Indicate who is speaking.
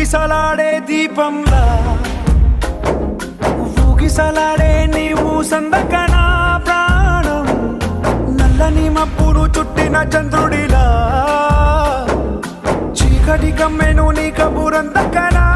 Speaker 1: ఊగిసలాడే దీపంలా ఊగిసలాడే నీవు సందకనా ప్రాణం నల్లని మబ్బును చుట్టిన చంద్రుడిలా చీకటి కమ్మెను నీ కబురందకనా